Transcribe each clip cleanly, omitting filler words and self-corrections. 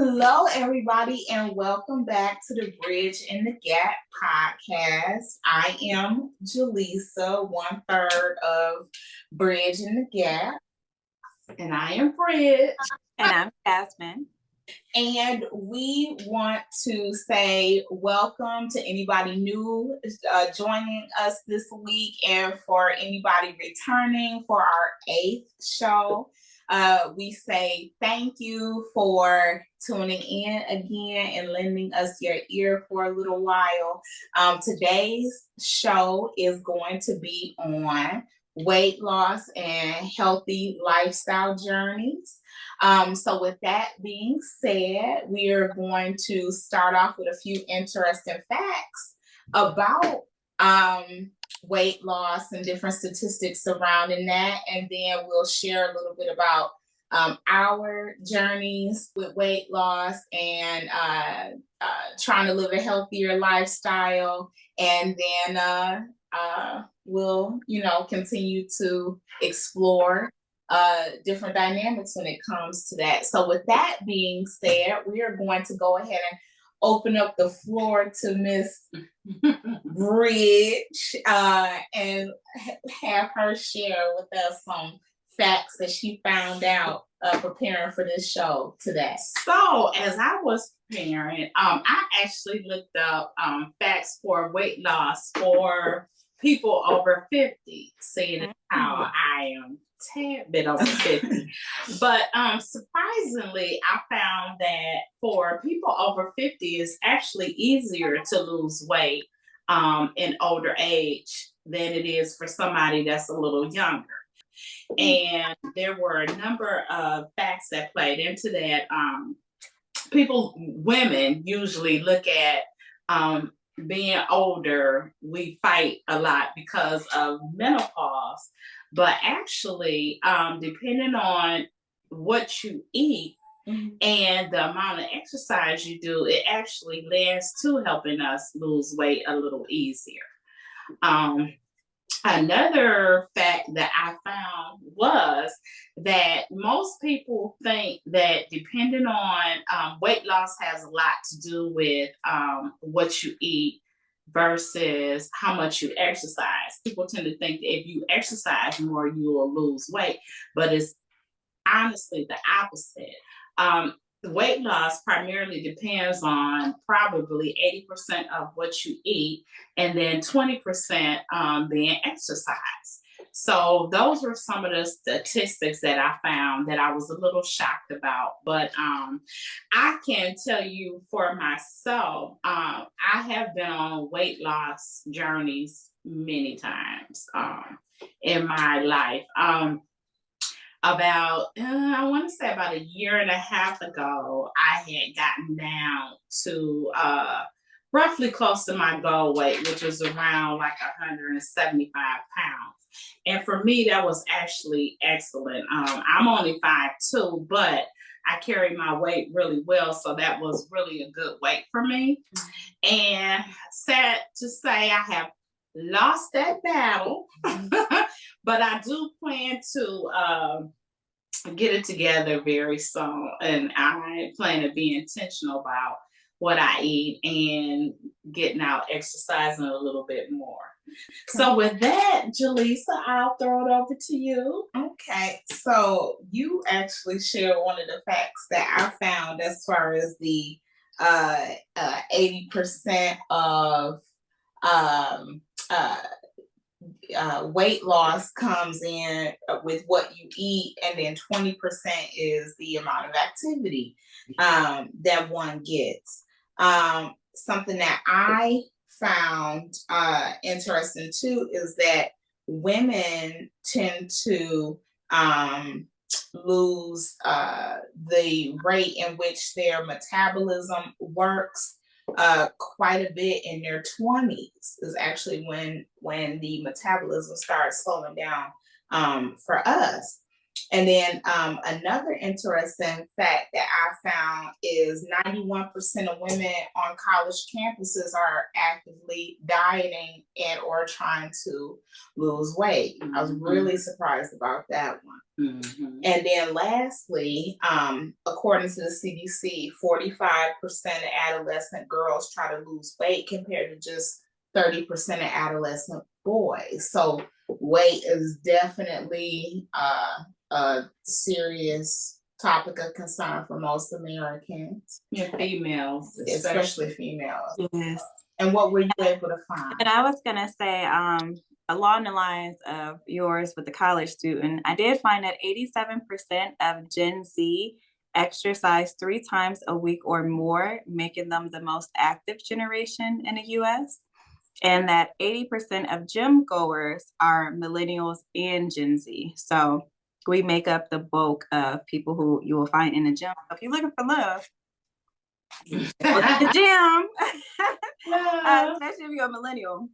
Hello, everybody, and welcome back to the Bridge in the Gap podcast. I am Jaleesa, one third of Bridge in the Gap, And I am Bridg. And I'm Jasmine. and we want to say welcome to anybody new joining us this week, and for anybody returning for our 8th show. We say thank you for tuning in again and lending us your ear for a little while. Today's show is going to be on weight loss and healthy lifestyle journeys. So with that being said, we are going to start off with a few interesting facts about weight loss and different statistics surrounding that. And then we'll share a little bit about our journeys with weight loss and trying to live a healthier lifestyle. And then we'll, continue to explore different dynamics when it comes to that. So with that being said, we are going to go ahead and open up the floor to Miss Bridg and have her share with us some facts that she found out preparing for this show today. So as I was preparing, I actually looked up facts for weight loss for people over 50, seeing how I am tad bit over 50. But surprisingly, I found that for people over 50, it's actually easier to lose weight in older age than it is for somebody that's a little younger. And there were a number of facts that played into that. Women usually look at being older, we fight a lot because of menopause. But actually, depending on what you eat and the amount of exercise you do, it actually lends to helping us lose weight a little easier. Another fact that I found was that most people think that depending on weight loss has a lot to do with what you eat versus how much you exercise. People tend to think that if you exercise more, you will lose weight, but it's honestly the opposite. Weight loss primarily depends on probably 80% of what you eat and then 20% being exercise. So those were some of the statistics that I found that I was a little shocked about. But I can tell you for myself, I have been on weight loss journeys many times in my life. About a year and a half ago, I had gotten down to roughly close to my goal weight, which was around like 175 pounds. And for me, that was actually excellent. I'm only 5'2", but I carry my weight really well. So that was really a good weight for me. And sad to say, I have lost that battle, but I do plan to get it together very soon. And I plan to be intentional about what I eat and getting out exercising a little bit more. So with that, Jaleesa, I'll throw it over to you. Okay, so you actually shared one of the facts that I found as far as the 80% of weight loss comes in with what you eat, and then 20% is the amount of activity that one gets. Something that I found interesting too is that women tend to lose the rate in which their metabolism works quite a bit in their 20s is actually when the metabolism starts slowing down for us. And then another interesting fact that I found is 91% of women on college campuses are actively dieting and or trying to lose weight. I was really surprised about that one. And then lastly, according to the CDC, 45% of adolescent girls try to lose weight compared to just 30% of adolescent boys. So weight is definitely a serious topic of concern for most Americans. Yeah, females, especially females. Yes. And what were you able to find? And I was gonna say, along the lines of yours with the college student, I did find that 87% of Gen Z exercise 3 times a week or more, making them the most active generation in the US. And that 80% of gym goers are millennials and Gen Z. So we make up the bulk of people who you will find in the gym. So if you're looking for love, go to the gym, especially if you're a millennial.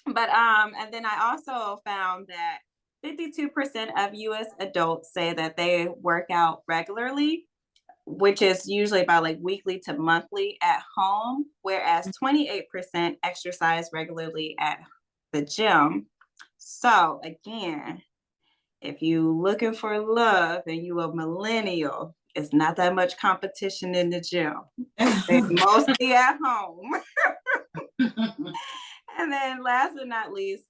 But and then I also found that 52% of US adults say that they work out regularly, which is usually about like weekly to monthly at home, whereas 28% exercise regularly at the gym. So again, if you looking for love and you a millennial, it's not that much competition in the gym. It's mostly at home. And then last but not least,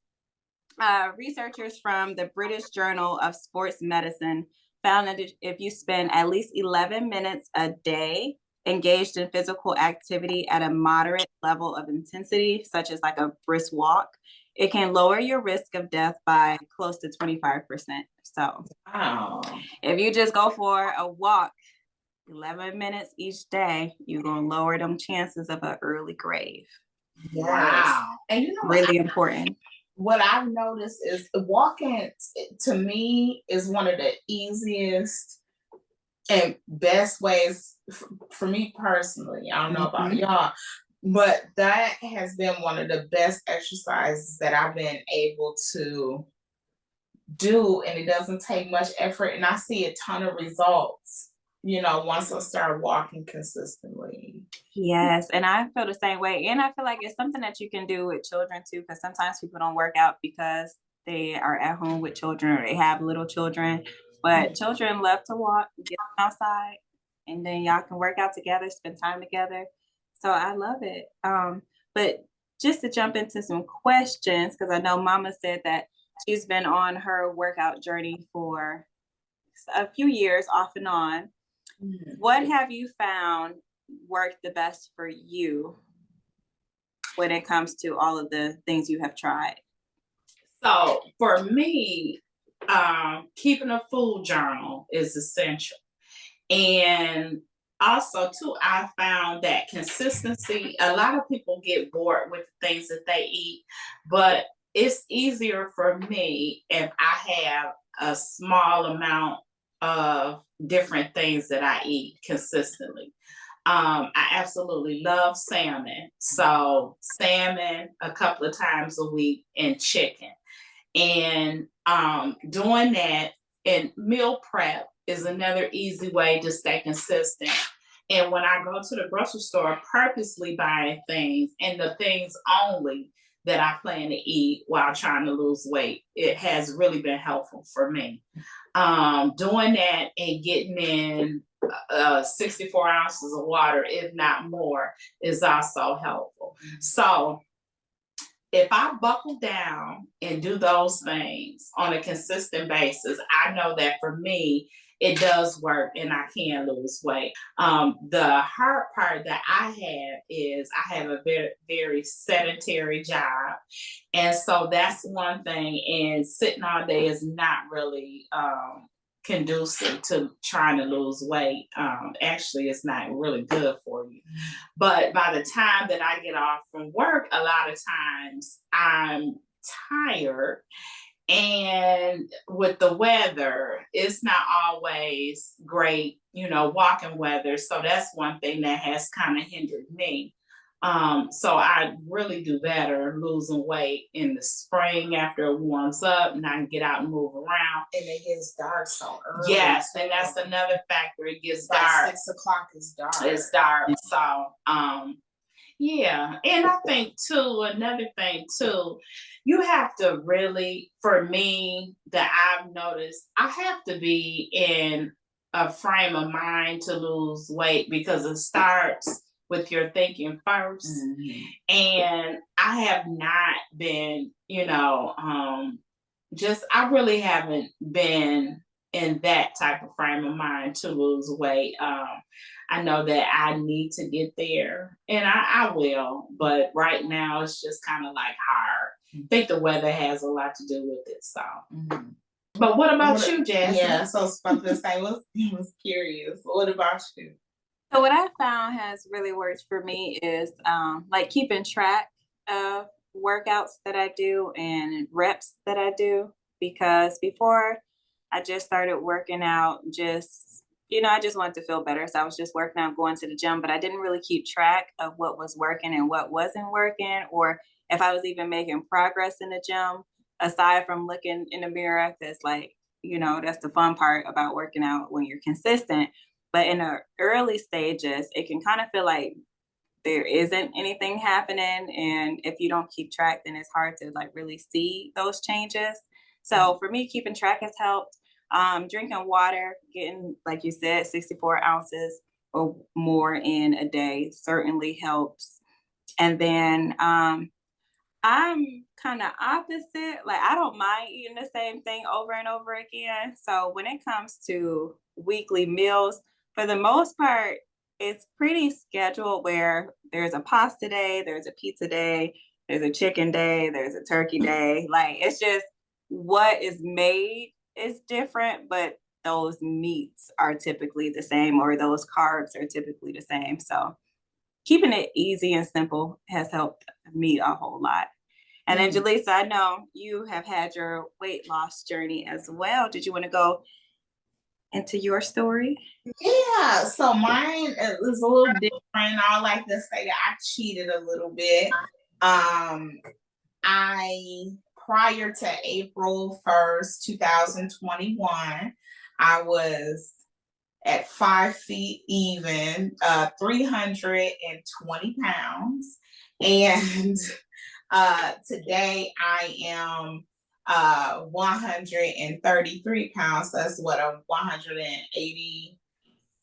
researchers from the British Journal of Sports Medicine found that if you spend at least 11 minutes a day engaged in physical activity at a moderate level of intensity, such as like a brisk walk, it can lower your risk of death by close to 25%. So if you just go for a walk 11 minutes each day, you're going to lower them chances of an early grave. Yes. Wow. And you know, really important. What I've noticed is walking, to me, is one of the easiest and best ways for me personally. I don't know about y'all, but that has been one of the best exercises that I've been able to do, and it doesn't take much effort, and I see a ton of results, you know, once I start walking consistently. Yes, and I feel the same way. And I feel like it's something that you can do with children too, because sometimes people don't work out because they are at home with children or they have little children. But children love to walk, get outside, and then y'all can work out together, spend time together. So I love it. But just to jump into some questions, because I know Mama said that she's been on her workout journey for a few years off and on. What have you found worked the best for you when it comes to all of the things you have tried? So for me, keeping a food journal is essential. And also too, I found that consistency, a lot of people get bored with the things that they eat, but it's easier for me if I have a small amount of different things that I eat consistently. I absolutely love salmon. So salmon a couple of times a week and chicken. And doing that and meal prep is another easy way to stay consistent. And when I go to the grocery store, purposely buying things and the things only that I plan to eat while trying to lose weight, it has really been helpful for me. Doing that and getting in 64 ounces of water, if not more, is also helpful. So if I buckle down and do those things on a consistent basis, I know that for me, it does work and I can lose weight. The hard part that I have is I have a very, very sedentary job. And so that's one thing. And sitting all day is not really conducive to trying to lose weight. Actually, it's not really good for you. But by the time that I get off from work, a lot of times I'm tired. And with the weather, it's not always great, you know, walking weather. So that's one thing that has kind of hindered me. So I really do better losing weight in the spring after it warms up and I can get out and move around. And it gets dark so early. Yes, and that's another factor. It gets By dark. 6 o'clock is dark. It's dark. So yeah. And I think too, another thing too, you have to really, for me, that I've noticed, I have to be in a frame of mind to lose weight because it starts with your thinking 1st. And I have not been, I really haven't been in that type of frame of mind to lose weight. I know that I need to get there and I will, but right now it's just kind of like hard. I think the weather has a lot to do with it. So, but what about you, Jasmine? Yeah, so I was about to say, I was curious. What about you? So what I found has really worked for me is like keeping track of workouts that I do and reps that I do, because before I just started working out, I just wanted to feel better. So I was just working out, going to the gym, but I didn't really keep track of what was working and what wasn't working, or if I was even making progress in the gym, aside from looking in the mirror. That's like, that's the fun part about working out when you're consistent. But in the early stages, it can kind of feel like there isn't anything happening. And if you don't keep track, then it's hard to like really see those changes. So for me, keeping track has helped. Drinking water, getting, like you said, 64 ounces or more in a day certainly helps. And then I'm kind of opposite. Like, I don't mind eating the same thing over and over again. So when it comes to weekly meals, for the most part, it's pretty scheduled, where there's a pasta day, there's a pizza day, there's a chicken day, there's a turkey day. Like, it's just what is made is different, but those meats are typically the same, or those carbs are typically the same. So keeping it easy and simple has helped me a whole lot. And then, Jaleesa, I know you have had your weight loss journey as well. Did you want to go into your story? Yeah, so mine is a little different. I like to say that I cheated a little bit. Prior to April 1st, 2021, I was at 5 feet even, 320 pounds. And today I am 133 pounds. So that's what, a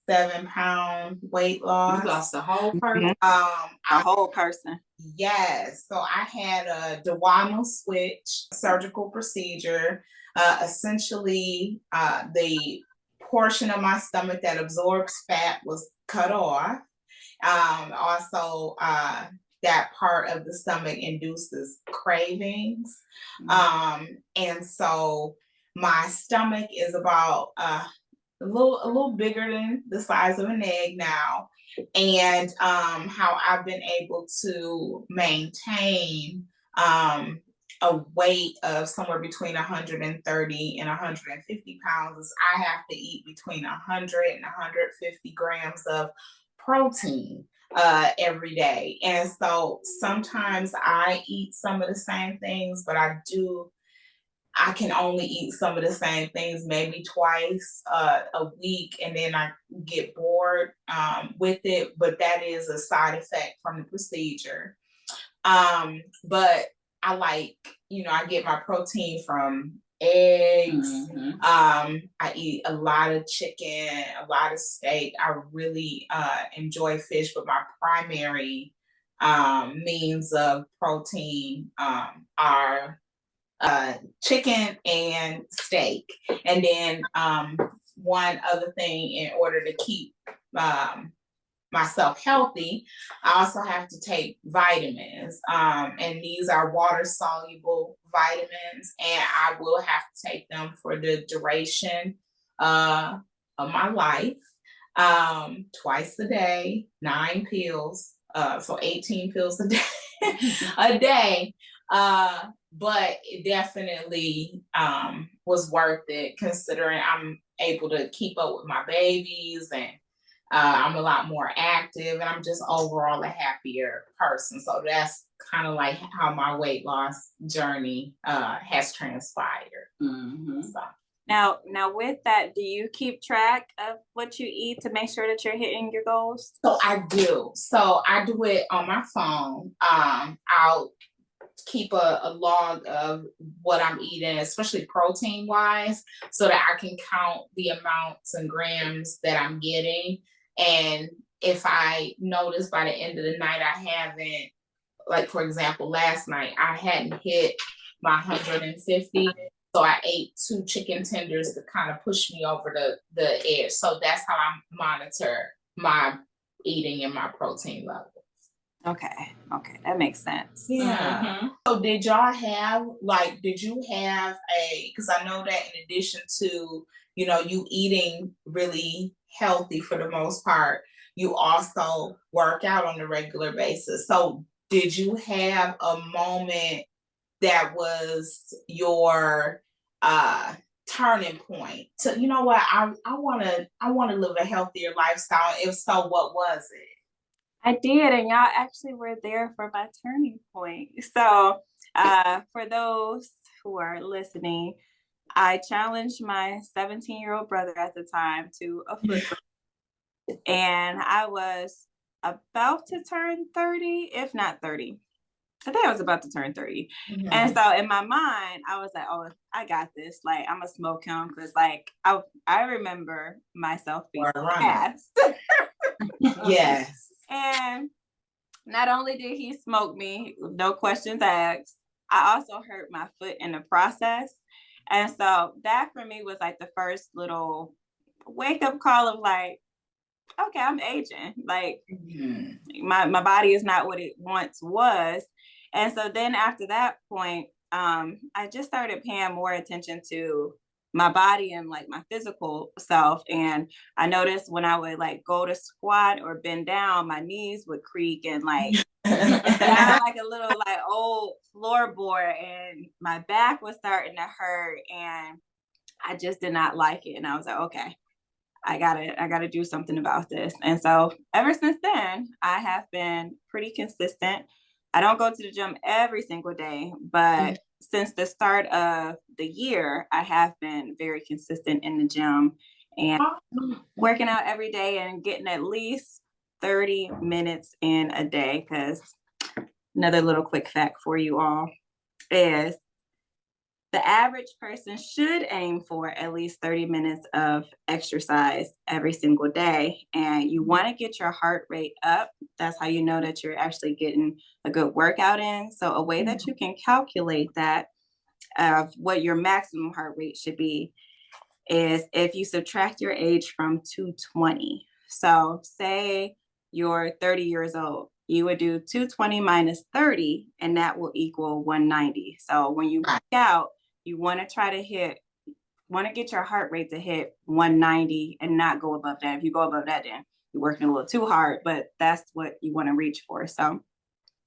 187-pound weight loss. You lost the whole person. A whole person. Yes. So I had a duodenal switch surgical procedure. Essentially, the portion of my stomach that absorbs fat was cut off. Also, that part of the stomach induces cravings. And so my stomach is about a little bigger than the size of an egg now. And how I've been able to maintain a weight of somewhere between 130 and 150 pounds is I have to eat between 100 and 150 grams of protein every day. And so sometimes I eat some of the same things, but I can only eat some of the same things maybe twice a week, and then I get bored with it. But that is a side effect from the procedure. But I I get my protein from eggs. I eat a lot of chicken, a lot of steak. I really enjoy fish, but my primary means of protein are chicken and steak. And then one other thing, in order to keep myself healthy, I also have to take vitamins. And these are water soluble vitamins, and I will have to take them for the duration of my life, twice a day, 9 pills, so 18 pills a day. But it definitely was worth it, considering I'm able to keep up with my babies and I'm a lot more active, and I'm just overall a happier person. So that's kind of like how my weight loss journey has transpired. Mm-hmm. So. Now with that, do you keep track of what you eat to make sure that you're hitting your goals? So I do. So I do it on my phone. I'll keep a log of what I'm eating, especially protein wise, so that I can count the amounts and grams that I'm getting. And if I notice by the end of the night I haven't, like for example, last night I hadn't hit my 150, so I ate 2 chicken tenders to kind of push me over the edge. So that's how I monitor my eating and my protein level. Okay, that makes sense. Yeah. Mm-hmm. So did you have because I know that in addition to, you eating really healthy for the most part, you also work out on a regular basis. So did you have a moment that was your turning point to, you know what, I want to live a healthier lifestyle? If so, what was it? I did, and y'all actually were there for my turning point. So, for those who are listening, I challenged my 17-year-old brother at the time to a foot race, and I was about to turn 30, if not 30. I think I was about to turn 30. Mm-hmm. And so in my mind, I was like, oh, I got this. Like, I'm going to smoke him because, like, I remember myself being fast. Yes. And not only did he smoke me, no questions asked, I also hurt my foot in the process. And so that for me was like the first little wake up call of like, okay, I'm aging. Like my body is not what it once was. And so then after that point, I just started paying more attention to my body and like my physical self. And I noticed when I would like go to squat or bend down, my knees would creak and like sound like a little like old floorboard, and my back was starting to hurt, and I just did not like it. And I was like, okay, I gotta do something about this. And so ever since then, I have been pretty consistent. I don't go to the gym every single day, but since the start of the year, I have been very consistent in the gym and working out every day and getting at least 30 minutes in a day. Because another little quick fact for you all is the average person should aim for at least 30 minutes of exercise every single day. And you want to get your heart rate up. That's how you know that you're actually getting a good workout in. So a way that you can calculate that of what your maximum heart rate should be is if you subtract your age from 220. So say you're 30 years old, you would do 220 minus 30, and that will equal 190. So when you work out, you want to try to get your heart rate to hit 190 and not go above that. If you go above that, then you're working a little too hard, but that's what you want to reach for. So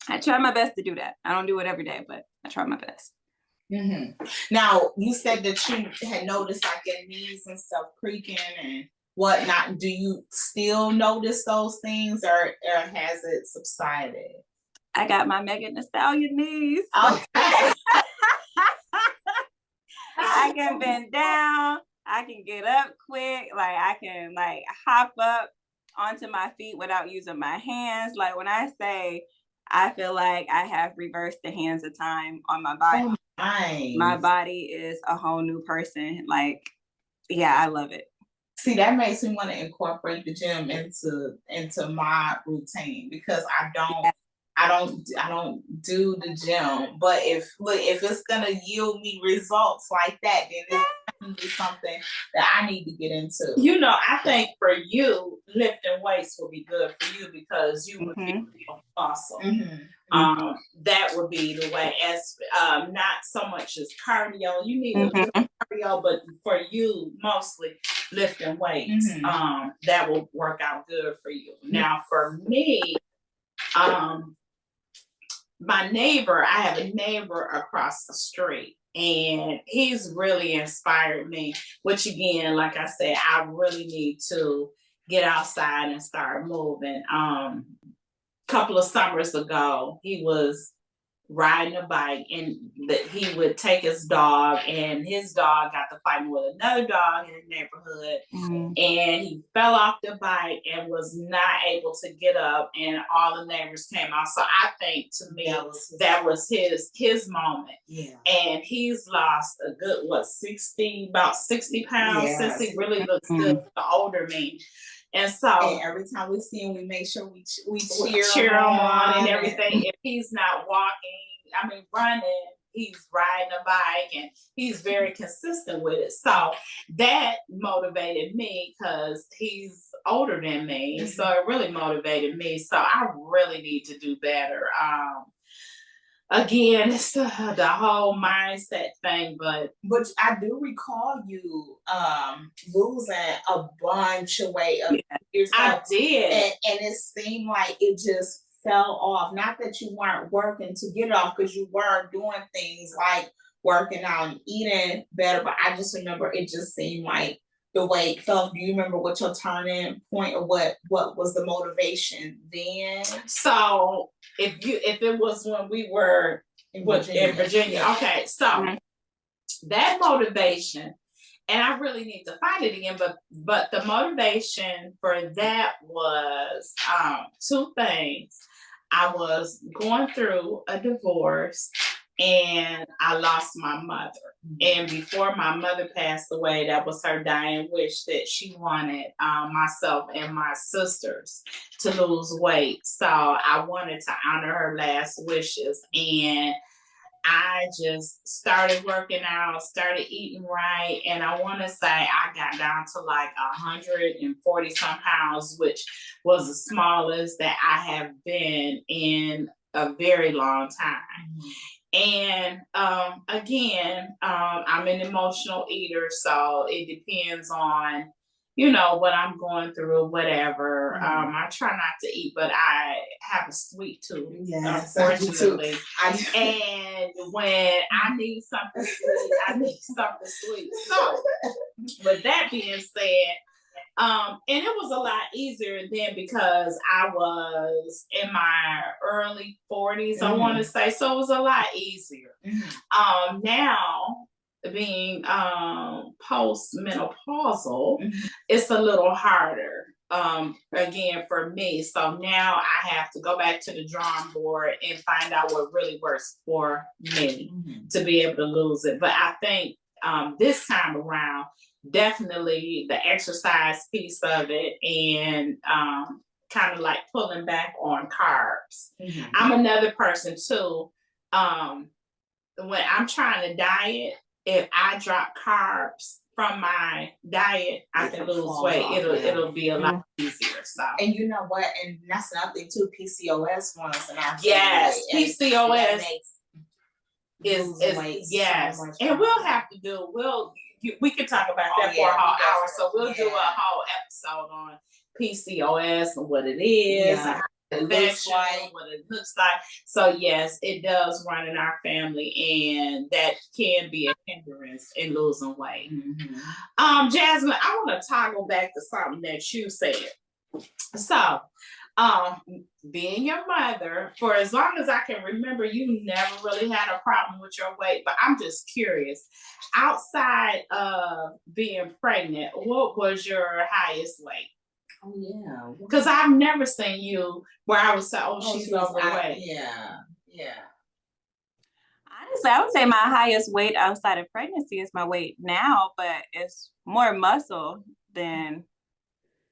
I try my best to do that. I don't do it every day, but I try my best. Mm-hmm. Now, you said that you had noticed like your knees and stuff creaking and whatnot. Do you still notice those things, or has it subsided? I got my Megan Thee Stallion knees. Okay. I can bend down. I can get up quick. Like I can like hop up onto my feet without using my hands. Like when I say I feel like I have reversed the hands of time on my body. Oh, nice. My body is a whole new person. Like, yeah, I love it. See, that makes me want to incorporate the gym into my routine, because I don't do the gym. But if it's gonna yield me results like that, then it's definitely something that I need to get into. You know, I think for you, lifting weights will be good for you because you would be muscle. That would be the way. As not so much as cardio. You need a little cardio, but for you, mostly lifting weights. That will work out good for you. Now, for me, my neighbor, I have a neighbor across the street, and he's really inspired me, which again, like I said, I really need to get outside and start moving. Couple of summers ago, he was riding a bike, and that he would take his dog, and his dog got to fighting with another dog in the neighborhood, and he fell off the bike and was not able to get up, and all the neighbors came out. So I think, to me, that was his moment. Yeah. And he's lost a good about 60 pounds since he really looks good, the older me. And so, and every time we see him, we make sure we cheer him on and everything. If he's not running, he's riding a bike, and he's very consistent with it. So that motivated me, because he's older than me. So it really motivated me. So I really need to do better. Again, it's the whole mindset thing, but I do recall you losing a bunch of weight. I did, and it seemed like it just fell off. Not that you weren't working to get it off, because you were doing things like working out and eating better, but I just remember it just seemed like the weight fell. Do you remember what your turning point, or what was the motivation then? So if it was when we were in Virginia, okay, so that motivation, and I really need to find it again, but the motivation for that was two things. I was going through a divorce, and I lost my mother. And before my mother passed away, that was her dying wish, that she wanted myself and my sisters to lose weight. So I wanted to honor her last wishes. And I just started working out, started eating right. And I want to say I got down to like 140 some pounds, which was the smallest that I have been in a very long time. And again, I'm an emotional eater, so it depends on, what I'm going through, whatever. I try not to eat, but I have a sweet tooth, unfortunately. And when I need something sweet, I need something sweet. So, with that being said, and it was a lot easier then, because I was in my early 40s, I want to say, so it was a lot easier. Now, being post-menopausal, it's a little harder, again, for me. So now I have to go back to the drawing board and find out what really works for me to be able to lose it. But I think this time around, definitely the exercise piece of it, and kind of like pulling back on carbs. I'm another person too. When I'm trying to diet, if I drop carbs from my diet, I can lose weight. It'll be a lot easier. So, and you know what? And that's another thing too. PCOS runs in our family. Yes, PCOS is yes, so and we'll have to do. We can talk about that for a whole hour. So we'll do a whole episode on PCOS and what it is, and how it looks like, what it looks like. So yes, it does run in our family, and that can be a hindrance in losing weight. Jasmine, I want to toggle back to something that you said. So, being your mother, for as long as I can remember, you never really had a problem with your weight. But I'm just curious, outside of being pregnant, what was your highest weight? Oh yeah, because I've never seen you where I would say, "Oh, she's overweight." Yeah. Honestly, I would say my highest weight outside of pregnancy is my weight now, but it's more muscle than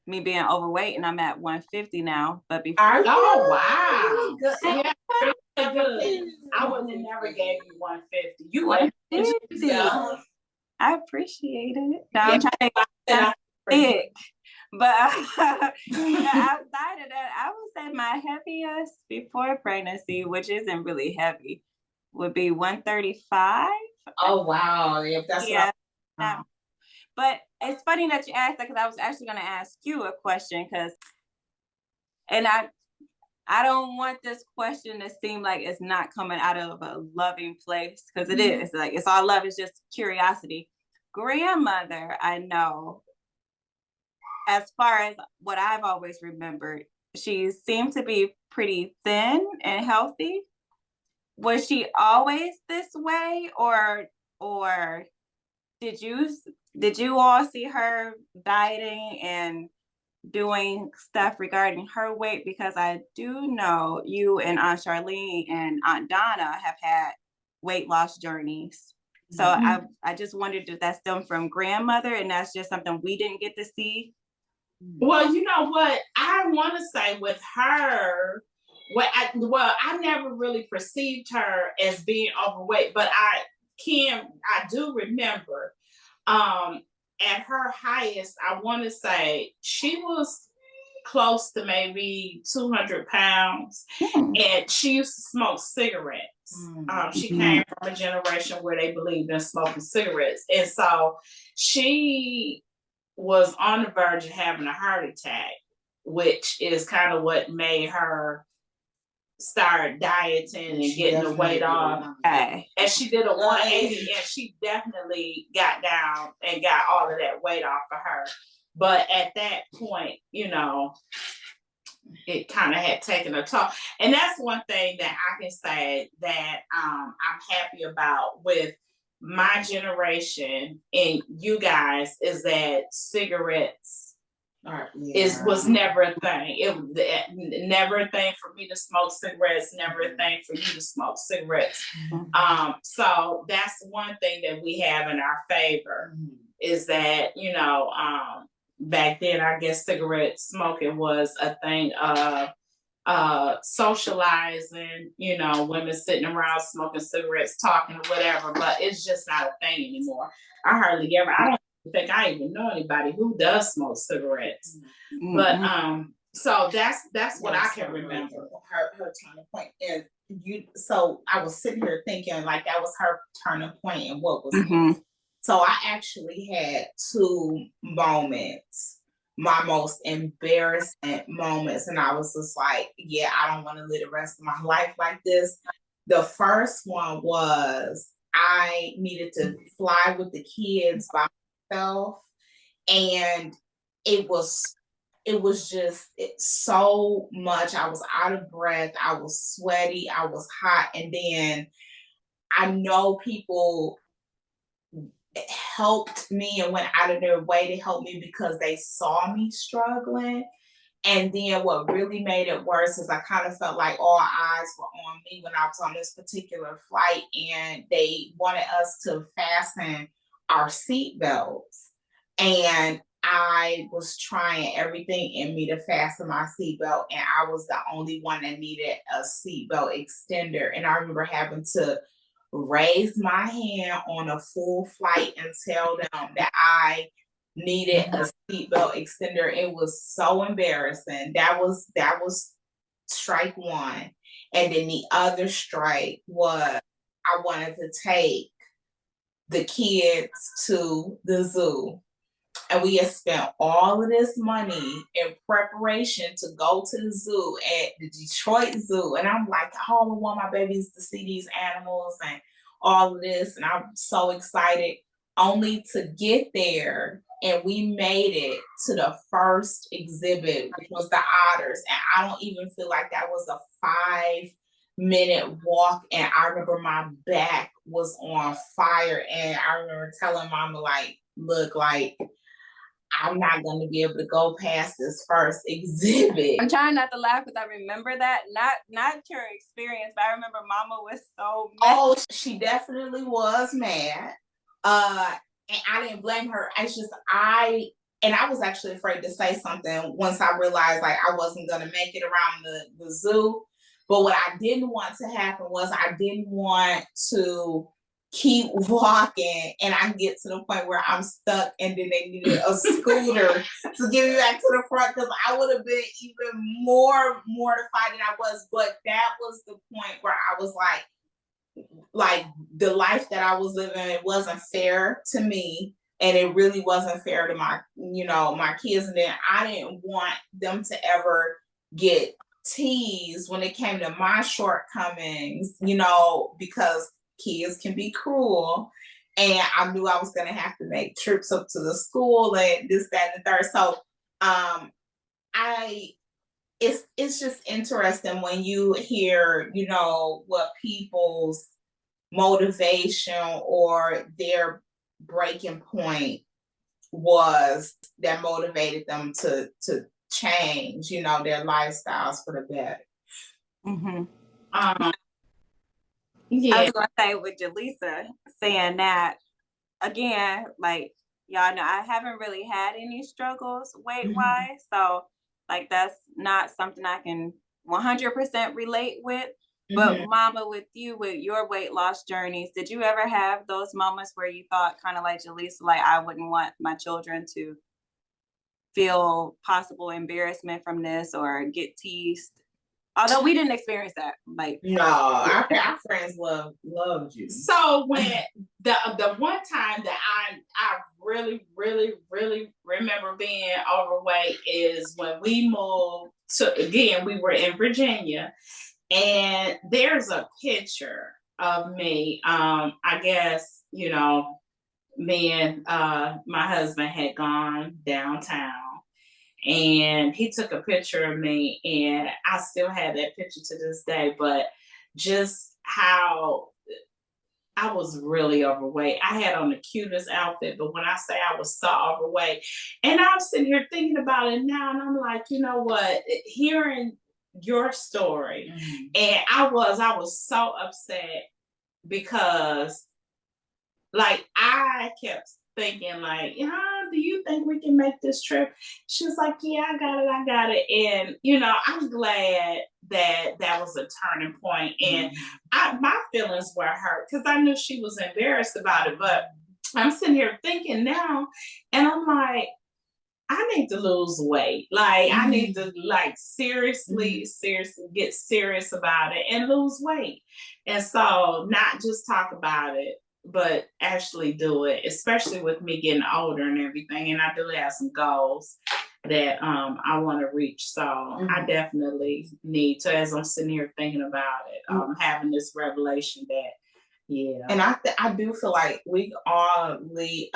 me being overweight, and I'm at 150 now. But before, oh wow, good. Yeah, good. I wouldn't have never gave you 150. You 150. I appreciate it. Now I'm trying to big, but outside of that, I would say my heaviest before pregnancy, which isn't really heavy, would be 135. Oh wow, that's But it's funny that you asked that, because I was actually going to ask you a question, and I don't want this question to seem like it's not coming out of a loving place, because it is. Like, it's all love, it's just curiosity. Grandmother, I know, as far as what I've always remembered, she seemed to be pretty thin and healthy. Was she always this way, or did you all see her dieting and doing stuff regarding her weight? Because I do know you and Aunt Charlene and Aunt Donna have had weight loss journeys. So I just wondered if that stemmed from grandmother and that's just something we didn't get to see. Well, you know what? I want to say with her, I never really perceived her as being overweight, but I do remember at her highest, I want to say she was close to maybe 200 pounds, and she used to smoke cigarettes. She came from a generation where they believed in smoking cigarettes, and so she was on the verge of having a heart attack, which is kind of what made her start dieting and getting the weight off. And she did a 180, and she definitely got down and got all of that weight off of her. But at that point, you know, it kind of had taken a toll. And that's one thing that I can say that I'm happy about with my generation and you guys is that cigarettes was never a thing. It was never a thing for me to smoke cigarettes, never a thing for you to smoke cigarettes. So that's one thing that we have in our favor is that, you know, back then, I guess cigarette smoking was a thing of socializing, you know, women sitting around smoking cigarettes, talking or whatever, but it's just not a thing anymore. I don't think I even know anybody who does smoke cigarettes. But so that's what I can remember. Her turning point. And so I was sitting here thinking like that was her turning point and what was So I actually had two moments, my most embarrassing moments. And I was just like, yeah, I don't want to live the rest of my life like this. The first one was I needed to fly with the kids by myself. And it was just so much. I was out of breath. I was sweaty. I was hot. And then I know people helped me and went out of their way to help me because they saw me struggling. And then what really made it worse is I kind of felt like all eyes were on me when I was on this particular flight, and they wanted us to fasten our seat belts. And I was trying everything in me to fasten my seatbelt, and I was the only one that needed a seatbelt extender. And I remember having to raise my hand on a full flight and tell them that I needed a seatbelt extender. It was so embarrassing. That was strike one. And then the other strike was I wanted to take the kids to the zoo. And we had spent all of this money in preparation to go to the zoo at the Detroit Zoo. And I'm like, oh, I want my babies to see these animals and all of this. And I'm so excited, only to get there. And we made it to the first exhibit, which was the otters. And I don't even feel like that was a 5-minute walk. And I remember my back was on fire. And I remember telling Mama, like, look, like, I'm not going to be able to go past this first exhibit. I'm trying not to laugh because I remember that. Not your experience, but I remember Mama was so mad. Oh, she definitely was mad. And I didn't blame her. It's just I was actually afraid to say something once I realized like I wasn't going to make it around the zoo. But what I didn't want to happen was I didn't want to keep walking and I get to the point where I'm stuck and then they needed a scooter to get me back to the front, because I would have been even more mortified than I was. But that was the point where I was like the life that I was living, it wasn't fair to me, and it really wasn't fair to my kids. And then I didn't want them to ever get teased when it came to my shortcomings, because kids can be cruel. And I knew I was going to have to make trips up to the school and this, that, and the third. So I it's just interesting when you hear, you know, what people's motivation or their breaking point was that motivated them to change, you know, their lifestyles for the better. Mm-hmm. Yeah. I was gonna say with Jaleesa saying that again, like y'all know, I haven't really had any struggles weight wise, so like that's not something I can 100% relate with. But Mama, with you, with your weight loss journeys, did you ever have those moments where you thought kind of like Jaleesa, like I wouldn't want my children to feel possible embarrassment from this or get teased? Although we didn't experience that. Like no, our friends loved you. So when the one time that I really remember being overweight is when we moved to, again, we were in Virginia, and there's a picture of me. I guess, you know, me and my husband had gone downtown, and he took a picture of me, and I still have that picture to this day. But just how I was really overweight. I had on the cutest outfit, but when I say I was so overweight, and I'm sitting here thinking about it now, and I'm like, you know what? Hearing your story, and I was so upset because, like, I kept thinking, like, do you think we can make this trip? She was like, yeah, I got it. And, you know, I'm glad that was a turning point. And my feelings were hurt because I knew she was embarrassed about it. But I'm sitting here thinking now, and I'm like, I need to lose weight. Like, I need to, like, seriously get serious about it and lose weight. And so not just talk about it, but actually do it, especially with me getting older and everything. And I do have some goals that I want to reach. So I definitely need to, as I'm sitting here thinking about it, having this revelation that, yeah. And I do feel like we all lead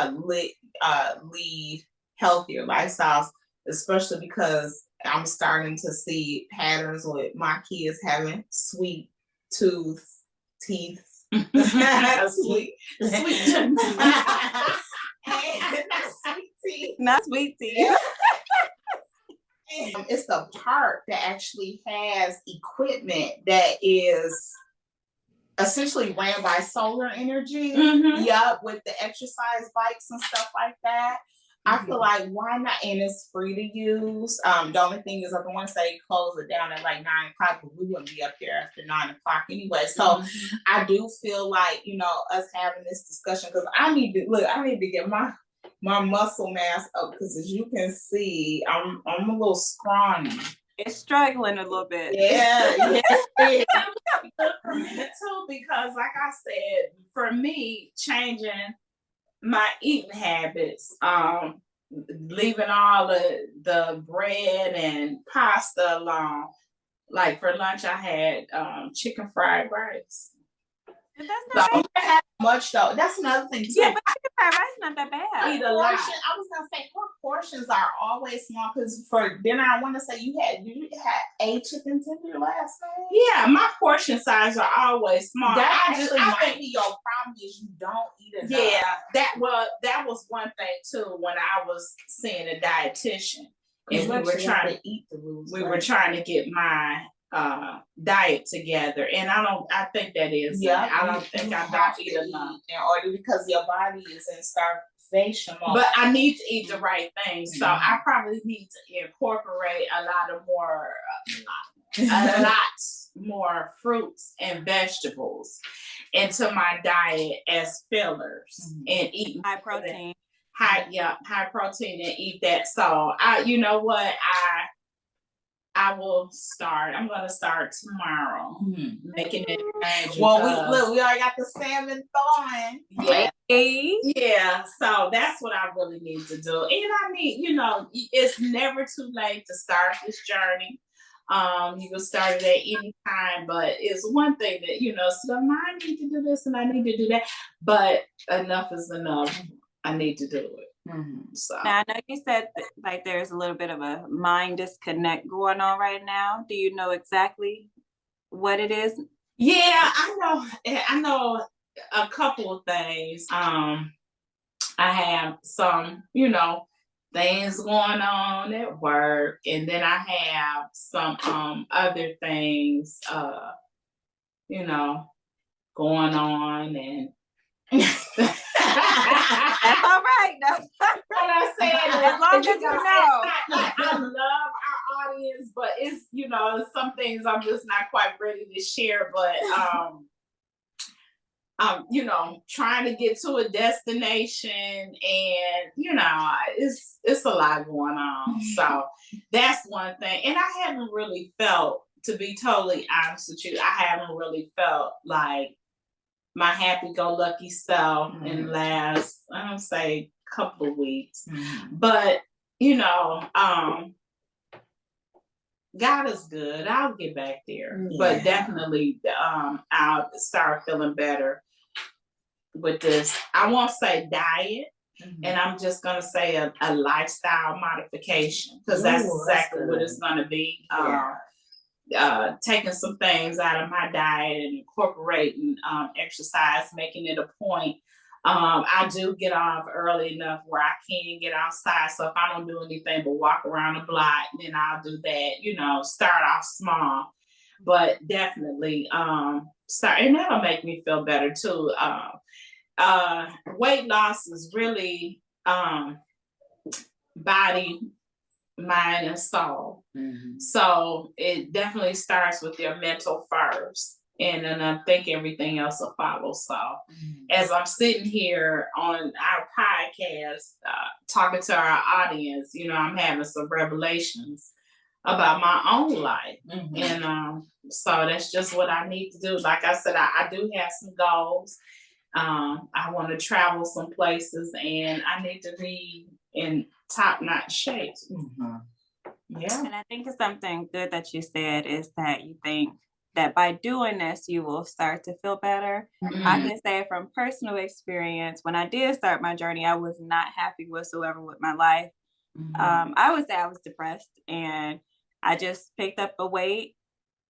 healthier lifestyles, especially because I'm starting to see patterns with my kids having sweet teeth. sweet teeth. Not sweet tea. It's a park that actually has equipment that is essentially ran by solar energy. Yep, with the exercise bikes and stuff like that. I feel like, why not? And it's free to use. The only thing is, I don't want to say close it down at like 9 o'clock, but we wouldn't be up there after 9 o'clock anyway. So I do feel like, you know, us having this discussion, because I need to get my muscle mass up, because as you can see, I'm a little scrawny. It's struggling a little bit. Yeah. For me too, because like I said, for me, changing my eating habits, leaving all the bread and pasta alone. Like for lunch, I had chicken fried rice. That's not bad. Much though. That's another thing too. Yeah, but chicken fried rice not that bad. I was gonna say portions are always small, because for dinner I want to say you had a chicken tender last night. Yeah, my portion size are always small. I think your problem is you don't eat enough. Yeah, that was one thing too when I was seeing a dietitian, and we were trying to eat the rules. We were trying to get my diet together, and I think that is I don't think I don't eat enough in order, because your body is in starvation mode. But I need to eat the right things, so I probably need to incorporate a lot more fruits and vegetables into my diet as fillers, and eat high protein. High protein, and eat that. So you know what, I will start. I'm going to start tomorrow making it. Well, we already got the salmon thawing. Yeah. So that's what I really need to do. And I need, you know, it's never too late to start this journey. You can start it at any time, but it's one thing that, you know, so I need to do this and I need to do that, but enough is enough. I need to do it. So now I know you said like there's a little bit of a mind disconnect going on right now. Do you know exactly what it is? yeah, I know a couple of things. I have some, things going on at work, and then I have some other things you know, going on and That's all right. That's what I said. as long as you know. I love our audience, but it's some things I'm just not quite ready to share. But trying to get to a destination, and it's a lot going on. So that's one thing. And I haven't really felt, to be totally honest with you, I haven't really felt like my happy-go-lucky self in the last, I don't say, couple of weeks. But God is good. I'll get back there. But definitely I'll start feeling better with this. I won't say diet, and I'm just gonna say a lifestyle modification, because that's exactly what it's gonna be. Taking some things out of my diet and incorporating exercise, making it a point. I do get off early enough where I can get outside. So if I don't do anything but walk around the block, then I'll do that, start off small, but definitely start, and that'll make me feel better too. Weight loss is really body, mind, and soul. So it definitely starts with your mental first, and then I think everything else will follow. So as I'm sitting here on our podcast talking to our audience, I'm having some revelations about my own life. And so that's just what I need to do. Like I said, I do have some goals. I want to travel some places, and I need to be in top-notch shape. Yeah. And I think it's something good that you said is that you think that by doing this, you will start to feel better. I can say from personal experience, when I did start my journey, I was not happy whatsoever with my life. I would say I was depressed, and I just picked up a weight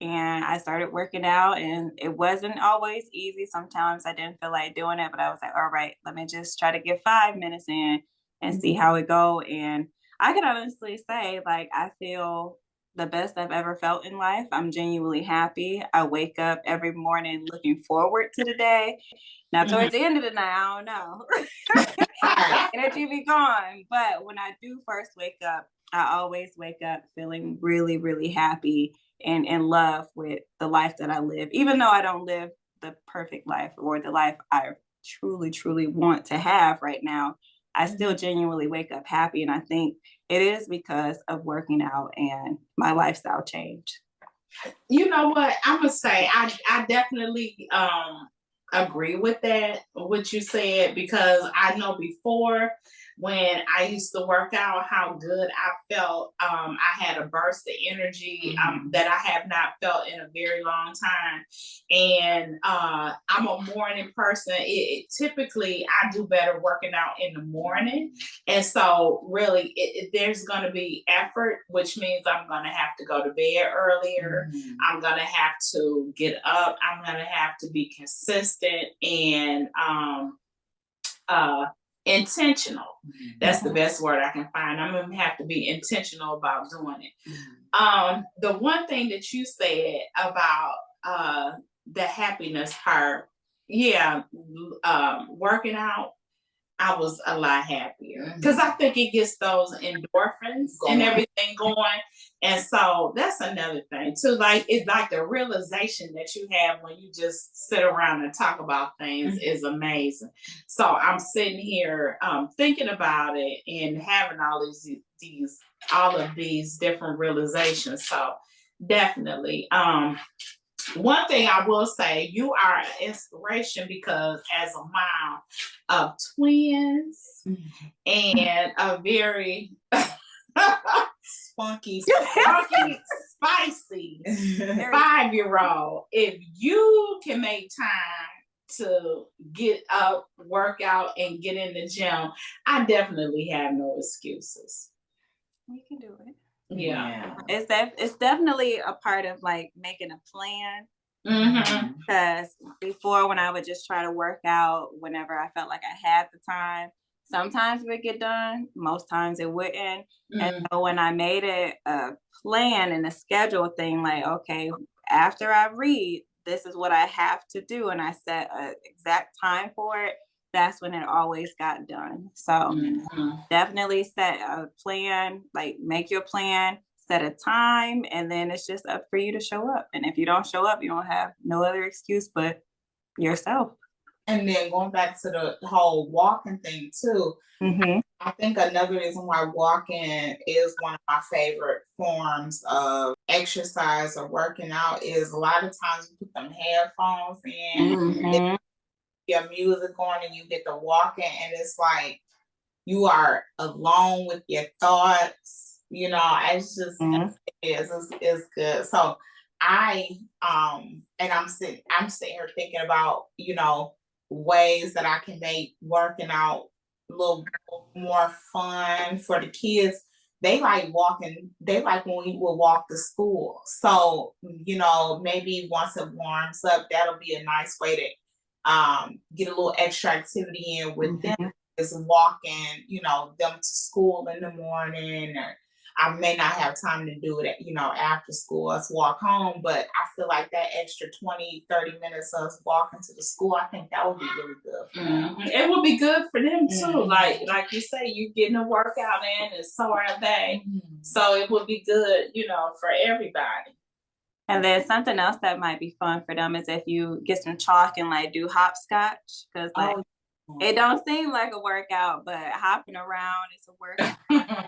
and I started working out, and it wasn't always easy. Sometimes I didn't feel like doing it, but I was like, all right, let me just try to get 5 minutes in and see how it go. And I can honestly say, like, I feel the best I've ever felt in life. I'm genuinely happy. I wake up every morning looking forward to the day. Now, towards the end of the night, I don't know. Energy be gone. But when I do first wake up, I always wake up feeling really, really happy and in love with the life that I live. Even though I don't live the perfect life or the life I truly, truly want to have right now, I still genuinely wake up happy. And I think it is because of working out and my lifestyle change. You know what? I'm going to say, I definitely agree with that, what you said, because I know before, when I used to work out, how good I felt. I had a burst of energy that I have not felt in a very long time. And I'm a morning person. Typically, I do better working out in the morning. And so really, there's going to be effort, which means I'm going to have to go to bed earlier. I'm going to have to get up. I'm going to have to be consistent and intentional. That's the best word I can find. I'm going to have to be intentional about doing it. The one thing that you said about the happiness part, working out, I was a lot happier because I think it gets those endorphins and everything going. And so that's another thing too. Like, it's like the realization that you have when you just sit around and talk about things is amazing. So I'm sitting here thinking about it and having all of these different realizations. So definitely. One thing I will say, you are an inspiration, because as a mom of twins and a very spunky, spicy 5-year-old, if you can make time to get up, work out, and get in the gym, I definitely have no excuses. You can do it. Yeah. It's definitely a part of like making a plan. Mm-hmm. Because before, when I would just try to work out whenever I felt like I had the time, sometimes it would get done, most times it wouldn't. Mm-hmm. And so when I made it a plan and a schedule thing, like, okay, after I read, this is what I have to do, and I set an exact time for it, that's when it always got done. So definitely set a plan, like make your plan, set a time, and then it's just up for you to show up. And if you don't show up, you don't have no other excuse but yourself. And then going back to the whole walking thing too, I think another reason why walking is one of my favorite forms of exercise or working out is a lot of times you put them headphones in, your music on, and you get to walking, and it's like you are alone with your thoughts. You know, it's just it's good. So and I'm sitting here thinking about, you know, ways that I can make working out a little more fun for the kids. They like walking, they like when we will walk to school. So, you know, maybe once it warms up, that'll be a nice way to get a little extra activity in with them, is walking, you know, them to school in the morning. Or I may not have time to do it, you know, after school, us walk home, but I feel like that extra 20, 30 minutes of us walking to the school, I think that would be really good for them. It would be good for them too. Like you say, you're getting a workout in, and so are they. So it would be good, you know, for everybody. And then something else that might be fun for them is if you get some chalk and like do hopscotch, because like it don't seem like a workout, but hopping around is a workout.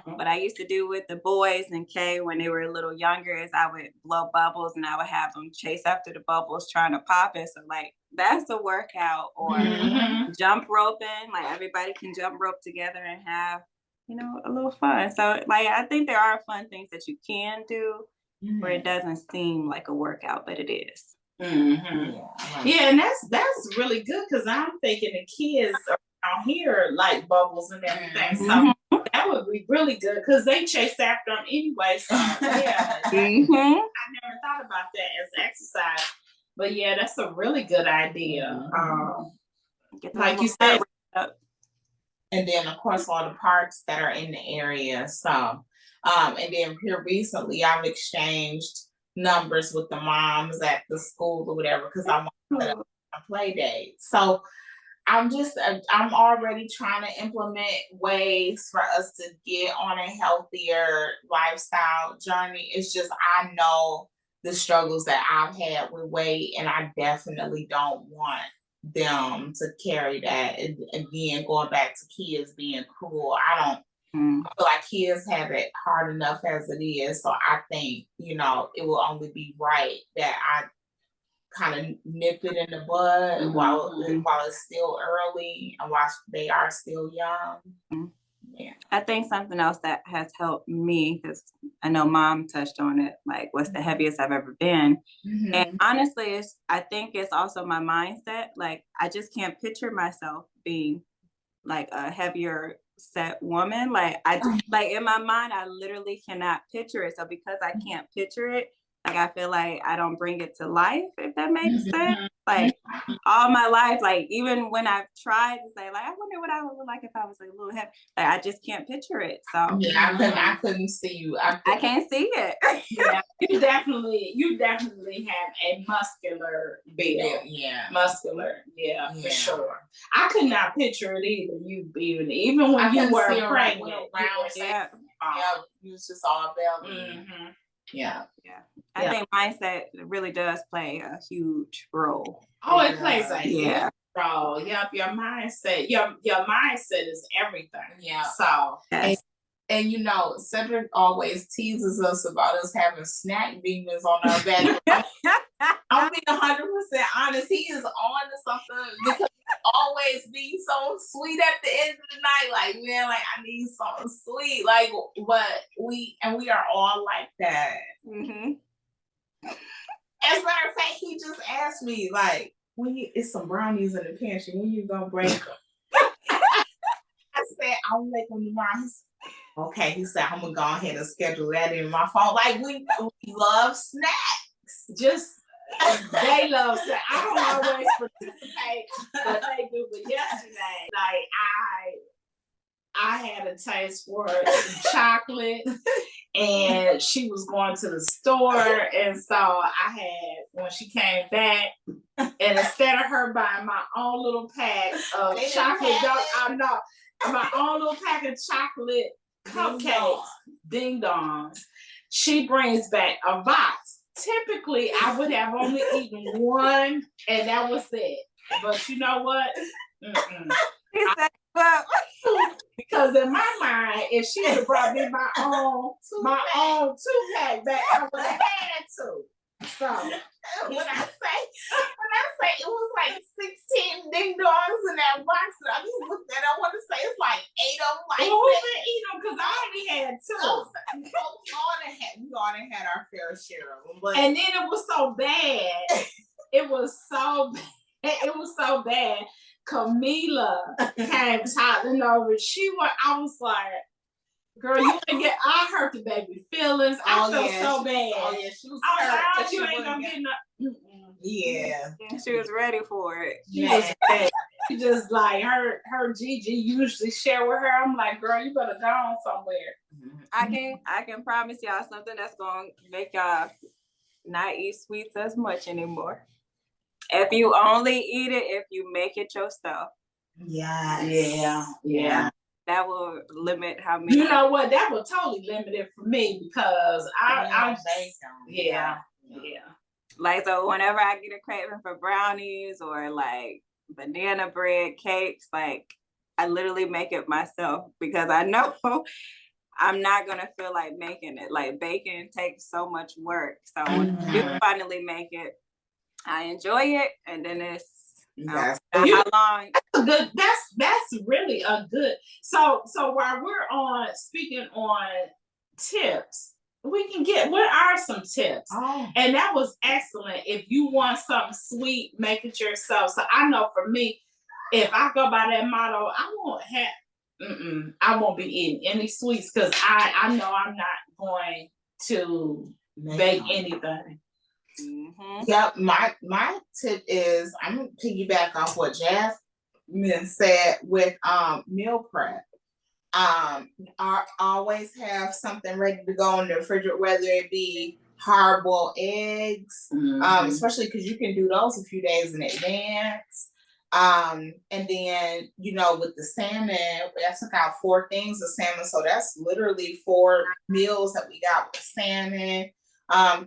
What I used to do with the boys and Kay when they were a little younger is I would blow bubbles and I would have them chase after the bubbles trying to pop it. So like that's a workout. Or jump roping, like everybody can jump rope together and have, you know, a little fun. So like I think there are fun things that you can do where it doesn't seem like a workout, but it is. Yeah, and that's really good, because I'm thinking the kids around here like bubbles and everything. So that would be really good, because they chase after them anyway. So yeah, I never thought about that as exercise, but yeah, that's a really good idea. Like you said, and then of course all the parks that are in the area. So, and then here recently I've exchanged numbers with the moms at the school or whatever, because I want to set up a play date. So I'm already trying to implement ways for us to get on a healthier lifestyle journey. It's just, I know the struggles that I've had with weight, and I definitely don't want them to carry that. And again, going back to kids being cruel, I feel like kids have it hard enough as it is. So I think, you know, it will only be right that I kind of nip it in the bud while it's still early and while they are still young. Yeah. I think something else that has helped me, because I know Mom touched on it, like what's the heaviest I've ever been. And honestly, I think it's also my mindset. Like I just can't picture myself being like a heavier set woman. Like like in my mind, I literally cannot picture it. So because I can't picture it, like I feel like I don't bring it to life, if that makes sense. Like all my life, like even when I've tried to say, like, I wonder what I would look like if I was like a little heavy, like I just can't picture it. So yeah, I couldn't see you. I can't see it. Yeah, you definitely have a muscular build. Yeah, muscular. Yeah, for sure. I could not picture it either. You even when you were pregnant. You was just all belly. Yeah. I think mindset really does play a huge role. Oh, it plays a huge role. Yep, your mindset. Your mindset is everything. Yeah. So and you know, Cedric always teases us about us having snack demons on our back. I'm being 100% honest. He is on to something, because he always be so sweet at the end of the night. Like, man, like I need something sweet. Like, but we are all like that. As a matter of fact, he just asked me, like, it's some brownies in the pantry. When you gonna break them? I said, I'll make them tomorrow. Okay, he said, I'm gonna go ahead and schedule that in my phone. Like we love snacks. Just they love snacks. I don't always participate, but they do. But yesterday, like I had a taste for chocolate, and she was going to the store, and so I had, when she came back, and instead of her buying my own little pack of chocolate, I'm not my own little pack of chocolate cupcakes, ding dongs, she brings back a box. Typically, I would have only eaten one, and that was it. But you know what? Because in my mind, if she had brought me my own 2-pack back, I would have had to. So when I say it was like 16 ding dongs in that box, and I just looked at it, I want to say it's like 8 of them. Like, who been eating them? Because I only had 2. We all had our fair share of them. But and then it was so bad. It was so bad. It was so bad. Camila came toddling over. I was like, girl, you ain't get, I hurt the baby feelings. I felt so bad. Oh yeah, she was I was hurt. like, you ain't gonna get no. Yeah. She was ready for it. She was bad. She just like her Gigi usually share with her. I'm like, girl, you better go on somewhere. I can promise y'all something that's gonna make y'all not eat sweets as much anymore. If you only eat it if you make it yourself. Yes. Yeah. That will limit how many. You know what? That will totally limit it for me because I yeah. Like, so whenever I get a craving for brownies or like banana bread cakes, like I literally make it myself because I know I'm not gonna feel like making it. Like baking takes so much work. So when you finally make it, I enjoy it, and then it's how long. Good. That's really a good. So while we're speaking on tips, we can get, what are some tips? And that was excellent. If you want something sweet, make it yourself. So I know for me, if I go by that motto, I won't be eating any sweets because I know I'm not going to bake anything. Yep, my tip is, I'm gonna piggyback off what Jasmine said with meal prep. I always have something ready to go in the refrigerator, whether it be hard-boiled eggs, especially because you can do those a few days in advance. And then, with the salmon, I took out 4 things of salmon, so that's literally 4 meals that we got with salmon.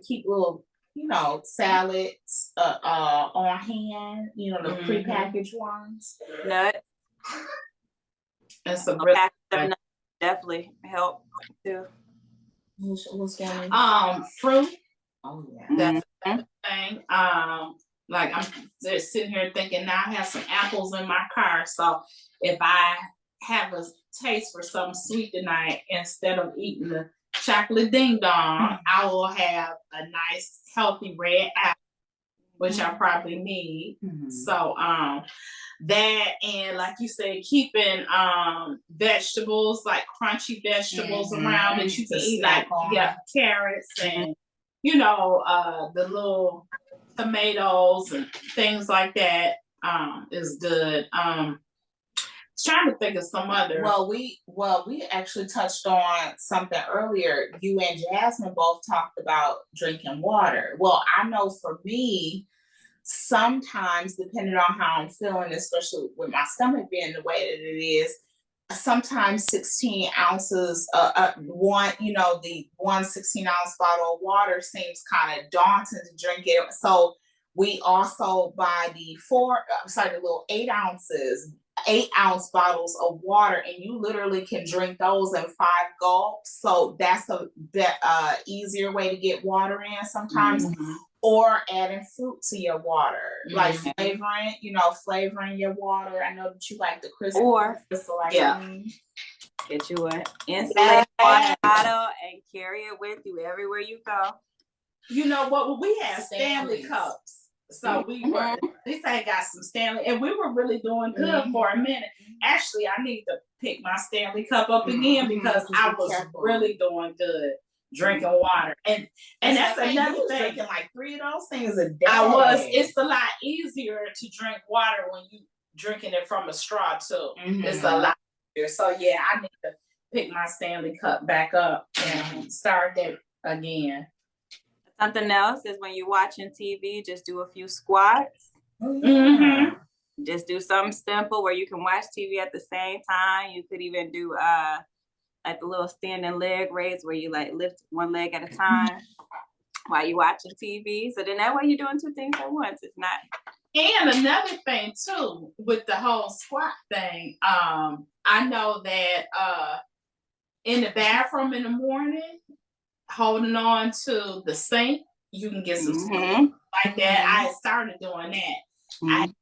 Keep little salads on hand, the prepackaged ones. Nuts. And some definitely help too. What's going fruit. Oh yeah. That's the thing. Like I'm just sitting here thinking now I have some apples in my car. So if I have a taste for something sweet tonight, instead of eating the chocolate ding dong, I will have a nice healthy red apple, which I probably need. So that, and like you said, keeping vegetables, like crunchy vegetables around that you can eat, like carrots and the little tomatoes and things like that is good. Trying to think of some other. Well, we actually touched on something earlier. You and Jasmine both talked about drinking water. Well, I know for me, sometimes depending on how I'm feeling, especially with my stomach being the way that it is, sometimes 16 ounces, the 1 16-ounce bottle of water seems kind of daunting to drink it. So we also buy the little 8-ounce bottles of water, and you literally can drink those in 5 gulps. So that's a easier way to get water in sometimes. Or adding fruit to your water, like flavoring your water. I know that you like the crystal. Get you an insulated water bottle and carry it with you everywhere you go. You know what? We have Stanley cups. So we were, at least I got some Stanley, and we were really doing good for a minute. Actually, I need to pick my Stanley cup up again because I was really doing good drinking water. And that's another thing. Drinking like 3 of those things a day. I was. It's a lot easier to drink water when you drinking it from a straw too. It's a lot easier. So yeah, I need to pick my Stanley cup back up and start that again. Something else is when you're watching TV, just do a few squats. Just do something simple where you can watch TV at the same time. You could even do like the little standing leg raise where you like lift one leg at a time while you're watching TV. So then that way you're doing 2 things at once. It's not. And another thing too with the whole squat thing, I know that in the bathroom in the morning, holding on to the sink, you can get some squats like that. I started doing that. I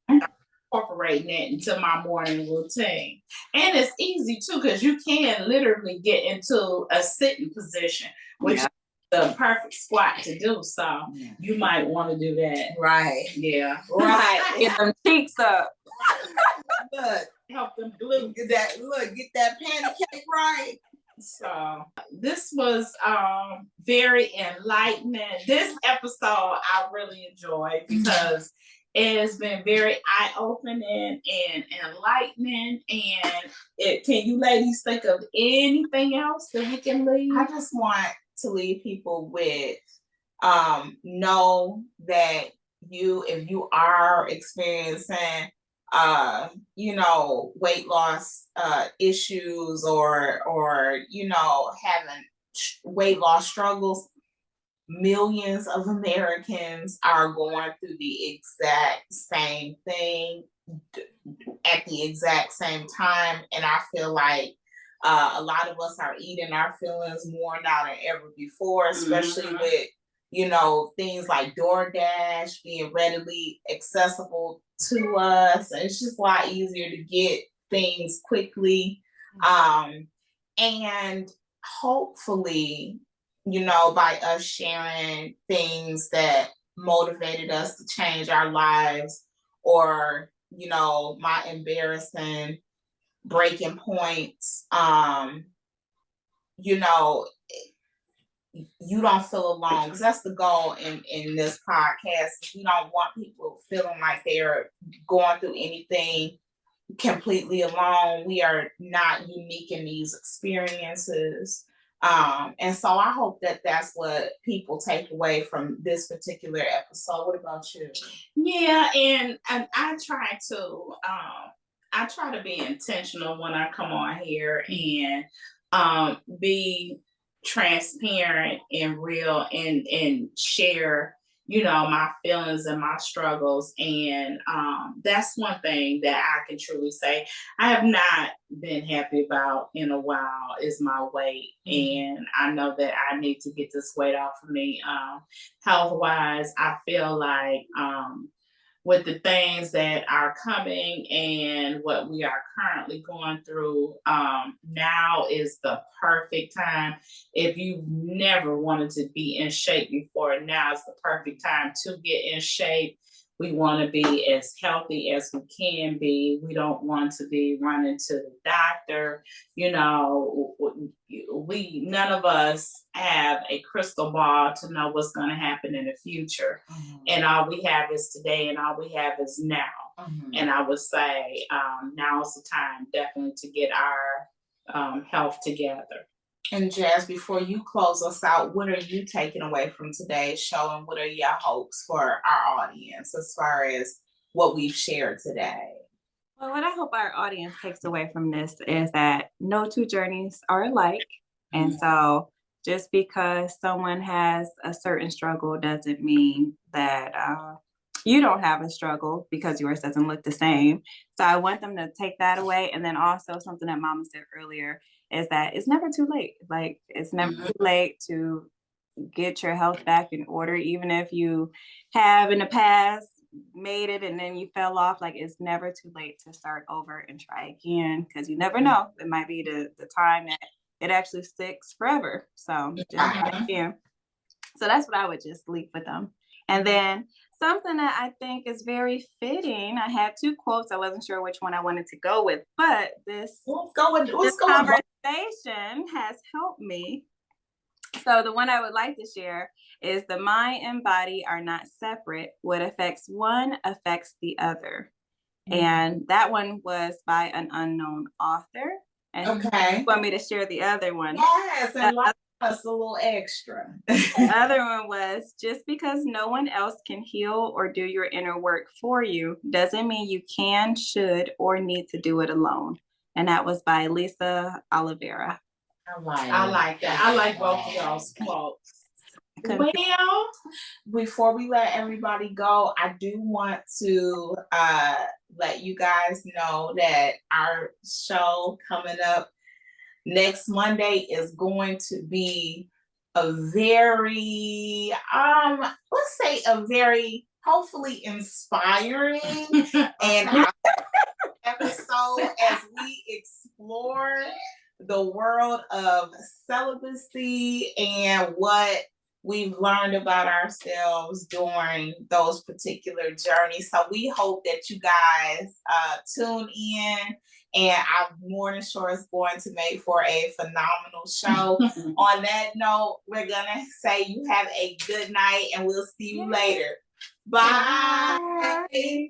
incorporating that into my morning routine, and it's easy too because you can literally get into a sitting position, which is the perfect squat to do. So you might want to do that. Right. Yeah. Right. Get them cheeks up. Look, Help them glutes. get that pancake right. So this was very enlightening. This episode I really enjoyed because it has been very eye-opening and enlightening. And can you ladies think of anything else that we can leave? I just want to leave people with know that if you are experiencing weight loss issues or having weight loss struggles, millions of Americans are going through the exact same thing at the exact same time. And I feel like a lot of us are eating our feelings more now than ever before, especially with things like DoorDash being readily accessible to us. It's just a lot easier to get things quickly. And hopefully, by us sharing things that motivated us to change our lives, or, my embarrassing breaking points, you don't feel alone, because that's the goal in this podcast. We don't want people feeling like they're going through anything completely alone. We are not unique in these experiences. And so I hope that that's what people take away from this particular episode. What about you? Yeah, and I try to be intentional when I come on here and be transparent and real and share my feelings and my struggles. And that's one thing that I can truly say I have not been happy about in a while is my weight. And I know that I need to get this weight off of me. Health wise, I feel like with the things that are coming and what we are currently going through, now is the perfect time. If you've never wanted to be in shape before, now is the perfect time to get in shape. We want to be as healthy as we can be. We don't want to be running to the doctor. None of us have a crystal ball to know what's going to happen in the future. And all we have is today, and all we have is now. And I would say now is the time definitely to get our health together. And Jazz, before you close us out, what are you taking away from today's show, and what are your hopes for our audience as far as what we've shared today? Well, what I hope our audience takes away from this is that no 2 journeys are alike. And so just because someone has a certain struggle doesn't mean that you don't have a struggle because yours doesn't look the same. So I want them to take that away. And then also something that Mama said earlier is that it's never too late. Like, it's never too late to get your health back in order. Even if you have in the past made it and then you fell off, like, it's never too late to start over and try again, because you never know. It might be the time that it actually sticks forever. So just try again. So that's what I would just leave with them. And then something that I think is very fitting. I had two quotes. I wasn't sure which one I wanted to go with, but this conversation has helped me. So the one I would like to share is the mind and body are not separate. What affects one affects the other. And that one was by an unknown author. And you want me to share the other one? Yes, and like us a little extra. The other one was, just because no one else can heal or do your inner work for you doesn't mean you can, should, or need to do it alone. And that was by Lisa Oliveira. I like that. I like both of those quotes. Well, before we let everybody go, I do want to let you guys know that our show coming up next Monday is going to be a very, let's say a very hopefully inspiring and episode as we explore the world of celibacy and what we've learned about ourselves during those particular journeys. So we hope that you guys tune in, and I'm more than sure it's going to make for a phenomenal show. On that note, we're gonna say you have a good night, and we'll see you later. Bye.